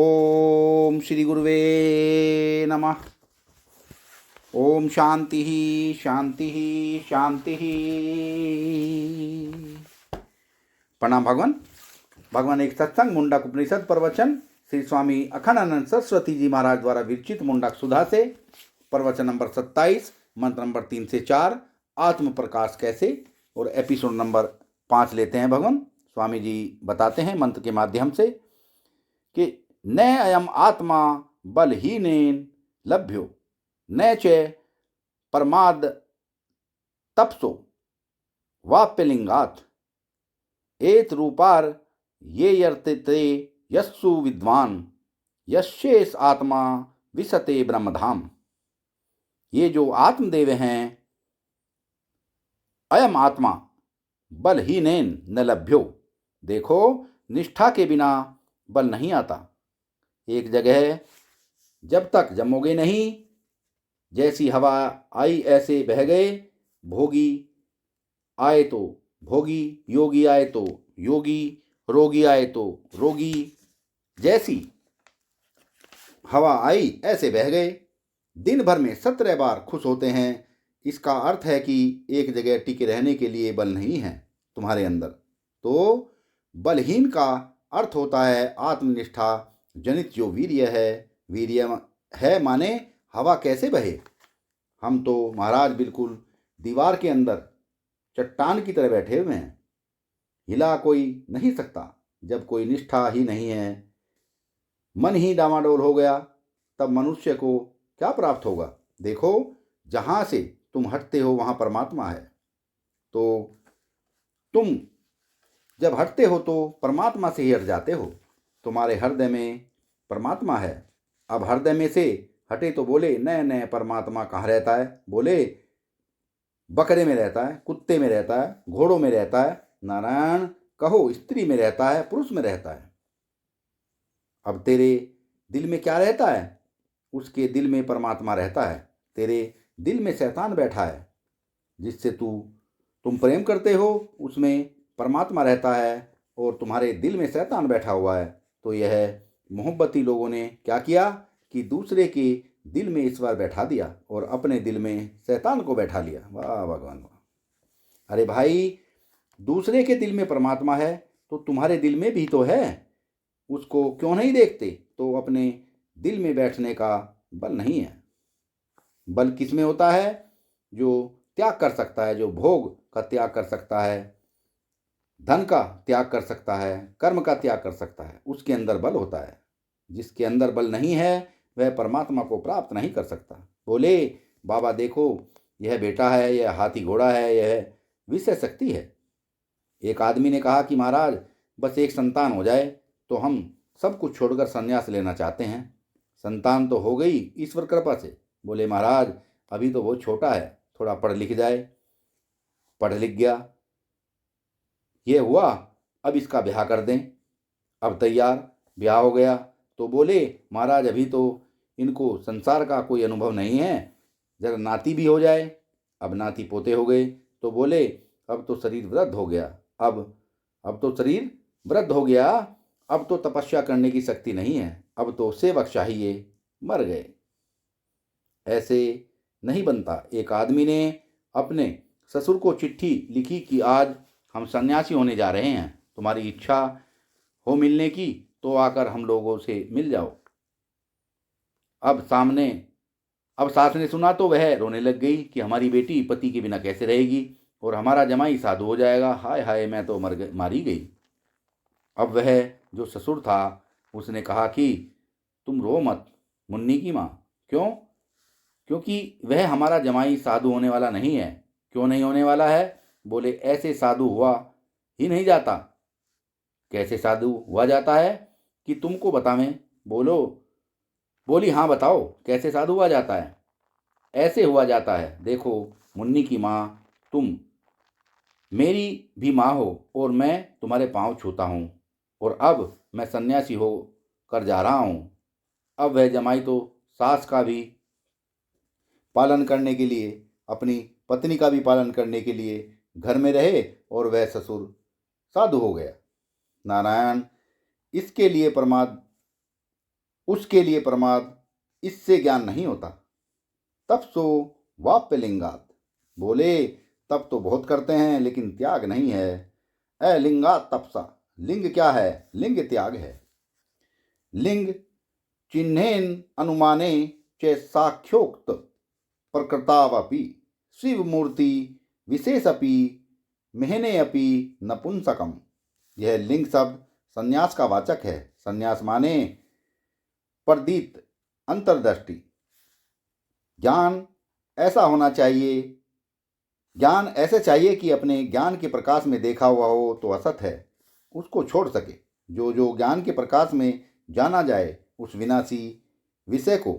ओम श्री गुरुवे नमः। ओम शांति शांति शांति। प्रणाम भगवान। भगवान एक सत्संग मुंडक उपनिषद प्रवचन श्री स्वामी अखंडानंद सरस्वती जी महाराज द्वारा विरचित मुंडक सुधा से प्रवचन नंबर 27, मंत्र नंबर 3 से 4, आत्म प्रकाश कैसे, और एपिसोड नंबर 5 लेते हैं। भगवान स्वामी जी बताते हैं मंत्र के माध्यम से कि न अयम आत्मा बलहीनेन लभ्यो न च परमाद तपसो वाप्यलिंगात् एत रूपार ये यर्ते यस्सु विद्वान यशेष आत्मा विशते ब्रह्मधाम। ये जो आत्मदेव हैं, अयम आत्मा बलहीनेन न लभ्यो, देखो निष्ठा के बिना बल नहीं आता। एक जगह जब तक जमोगे नहीं, जैसी हवा आई ऐसे बह गए। भोगी आए तो भोगी, योगी आए तो योगी, रोगी आए तो रोगी, जैसी हवा आई ऐसे बह गए। दिन भर में 17 बार खुश होते हैं। इसका अर्थ है कि एक जगह टिके रहने के लिए बल नहीं है तुम्हारे अंदर। तो बलहीन का अर्थ होता है आत्मनिष्ठा जनित जो वीर्य है। वीर्य है माने हवा कैसे बहे। हम तो महाराज बिल्कुल दीवार के अंदर चट्टान की तरह बैठे हुए हैं, हिला कोई नहीं सकता। जब कोई निष्ठा ही नहीं है, मन ही डामाडोल हो गया, तब मनुष्य को क्या प्राप्त होगा। देखो, जहाँ से तुम हटते हो वहाँ परमात्मा है। तो तुम जब हटते हो तो परमात्मा से ही हट जाते हो। तुम्हारे हृदय में परमात्मा है। अब हृदय में से हटे तो बोले नए नए परमात्मा कहाँ रहता है। बोले बकरे में रहता है, कुत्ते में रहता है, घोड़ों में रहता है। नारायण कहो स्त्री में रहता है, पुरुष में रहता है। अब तेरे दिल में क्या रहता है? उसके दिल में परमात्मा रहता है। तेरे दिल में शैतान बैठा है, जिससे तुम प्रेम करते हो, उसमें परमात्मा रहता है, और तुम्हारे दिल में शैतान बैठा हुआ है। तो यह मोहब्बती लोगों ने क्या किया कि दूसरे के दिल में ईश्वर बैठा दिया और अपने दिल में शैतान को बैठा लिया। वाह भगवान वाह। अरे भाई, दूसरे के दिल में परमात्मा है तो तुम्हारे दिल में भी तो है। उसको क्यों नहीं देखते? तो अपने दिल में बैठने का बल नहीं है। बल किस में होता है? जो त्याग कर सकता है, जो भोग का त्याग कर सकता है, धन का त्याग कर सकता है, कर्म का त्याग कर सकता है, उसके अंदर बल होता है। जिसके अंदर बल नहीं है वह परमात्मा को प्राप्त नहीं कर सकता। बोले बाबा देखो, यह बेटा है, यह हाथी घोड़ा है, यह विषय शक्ति है। एक आदमी ने कहा कि महाराज बस एक संतान हो जाए तो हम सब कुछ छोड़कर संन्यास लेना चाहते हैं। संतान तो हो गई ईश्वर कृपा से। बोले महाराज अभी तो वो छोटा है, थोड़ा पढ़ लिख जाए। पढ़ लिख गया, ये हुआ, अब इसका ब्याह कर दें। अब तैयार, ब्याह हो गया। तो बोले महाराज अभी तो इनको संसार का कोई अनुभव नहीं है, जरा नाती भी हो जाए। अब नाती पोते हो गए। तो बोले अब तो शरीर वृद्ध हो गया, अब तो शरीर वृद्ध हो गया, अब तो तपस्या करने की शक्ति नहीं है, अब तो सेवक चाहिए। मर गए। ऐसे नहीं बनता। एक आदमी ने अपने ससुर को चिट्ठी लिखी कि आज हम सन्यासी होने जा रहे हैं, तुम्हारी इच्छा हो मिलने की तो आकर हम लोगों से मिल जाओ। अब सास ने सुना तो वह रोने लग गई कि हमारी बेटी पति के बिना कैसे रहेगी, और हमारा जमाई साधु हो जाएगा। हाय हाय, मैं तो मारी गई। अब वह जो ससुर था उसने कहा कि तुम रो मत मुन्नी की माँ। क्यों? क्योंकि वह हमारा जमाई साधु होने वाला नहीं है। क्यों नहीं होने वाला है? बोले ऐसे साधु हुआ ही नहीं जाता। कैसे साधु हुआ जाता है कि तुमको बतावें? बोली हाँ बताओ, कैसे साधु हुआ जाता है? ऐसे हुआ जाता है। देखो मुन्नी की माँ, तुम मेरी भी माँ हो और मैं तुम्हारे पांव छूता हूँ, और अब मैं सन्यासी हो कर जा रहा हूँ। अब वह जमाई तो सास का भी पालन करने के लिए, अपनी पत्नी का भी पालन करने के लिए घर में रहे, और वह ससुर साधु हो गया। नारायण, इसके लिए उसके लिए प्रमाद, इससे ज्ञान नहीं होता। तपसो वाप्यलिंगात, बोले तप तो बहुत करते हैं लेकिन त्याग नहीं है। अलिंगात तपसा, लिंग क्या है? लिंग त्याग है। लिंग चिन्हेन अनुमाने च साख्योक्त प्रकृतावपि शिवमूर्ति विशेषपि मेहने अपि नपुंसकम। यह लिंग शब्द संन्यास का वाचक है। संन्यास माने प्रदीप्त अंतर्दृष्टि। ज्ञान ऐसा होना चाहिए, ज्ञान ऐसे चाहिए कि अपने ज्ञान के प्रकाश में देखा हुआ हो तो असत है, उसको छोड़ सके। जो जो ज्ञान के प्रकाश में जाना जाए उस विनाशी विषय को,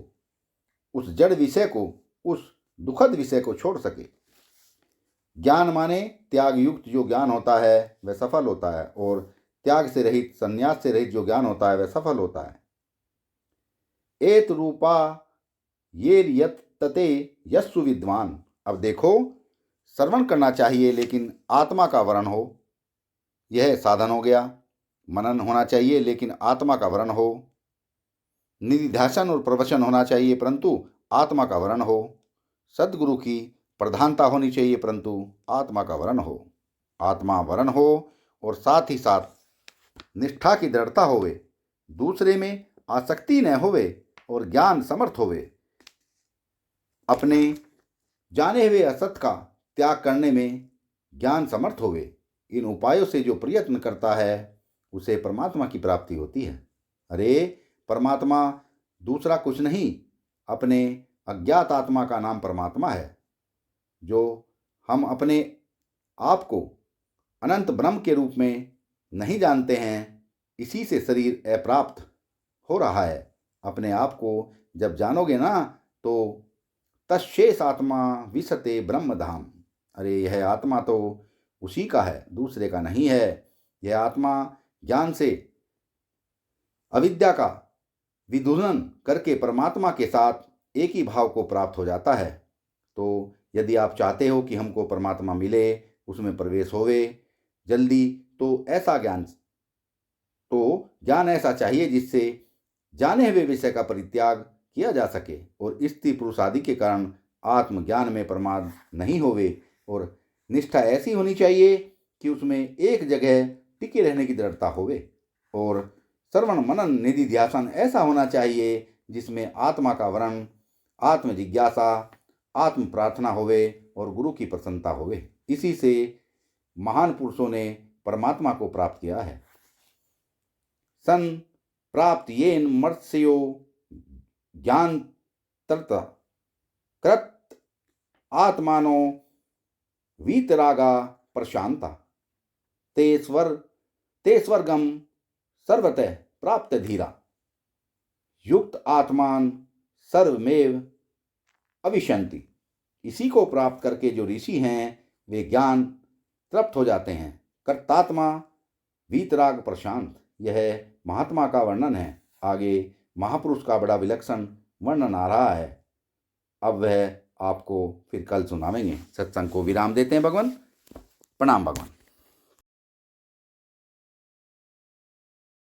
उस जड़ विषय को, उस दुखद विषय को छोड़ सके। ज्ञान माने त्याग युक्त जो ज्ञान होता है वह सफल होता है, और त्याग से रहित, संन्यास से रहित जो ज्ञान होता है वह सफल होता है। एत रूपा ये यत तते यस्सु विद्वान। अब देखो, श्रवण करना चाहिए लेकिन आत्मा का वरण हो, यह साधन हो गया। मनन होना चाहिए लेकिन आत्मा का वरण हो। निधिध्यासन और प्रवचन होना चाहिए परंतु आत्मा का वरण हो। सद्गुरु की प्रधानता होनी चाहिए परंतु आत्मा का वरण हो। आत्मा वरण हो और साथ ही साथ निष्ठा की दृढ़ता होवे, दूसरे में आसक्ति न होवे और ज्ञान समर्थ होवे। अपने जाने हुए असत का त्याग करने में ज्ञान समर्थ होवे। इन उपायों से जो प्रयत्न करता है उसे परमात्मा की प्राप्ति होती है। अरे परमात्मा दूसरा कुछ नहीं, अपने अज्ञात आत्मा का नाम परमात्मा है। जो हम अपने आप को अनंत ब्रह्म के रूप में नहीं जानते हैं, इसी से शरीर अप्राप्त हो रहा है। अपने आप को जब जानोगे ना तो तस्शेष आत्मा विशते ब्रह्म धाम। अरे यह आत्मा तो उसी का है, दूसरे का नहीं है। यह आत्मा ज्ञान से अविद्या का विदूषण करके परमात्मा के साथ एक ही भाव को प्राप्त हो जाता है। तो यदि आप चाहते हो कि हमको परमात्मा मिले, उसमें प्रवेश होवे जल्दी, तो ज्ञान ऐसा चाहिए जिससे जाने हुए विषय का परित्याग किया जा सके और स्त्री पुरुष आदि के कारण आत्मज्ञान में प्रमाद नहीं होवे। और निष्ठा ऐसी होनी चाहिए कि उसमें एक जगह टिके रहने की दृढ़ता होवे। और श्रवण मनन निधि ध्यासन ऐसा होना चाहिए जिसमें आत्मा का वरण, आत्म जिज्ञासा, आत्म प्रार्थना होवे और गुरु की प्रसन्नता होवे। इसी से महान पुरुषों ने परमात्मा को प्राप्त किया है। सन प्राप्त येन मर्त्स्यो ज्ञान तर्त कृत आत्मानो वीतरागा प्रशांता ते स्वर्गम सर्वतः प्राप्त धीरा युक्त आत्मान सर्वमेव अविशंति। इसी को प्राप्त करके जो ऋषि हैं वे ज्ञान तृप्त हो जाते हैं। कर्तात्मा वीतराग प्रशांत, यह महात्मा का वर्णन है। आगे महापुरुष का बड़ा विलक्षण वर्णन आ रहा है। अब वह आपको फिर कल सुनावेंगे। सत्संग को विराम देते हैं भगवान। प्रणाम भगवान।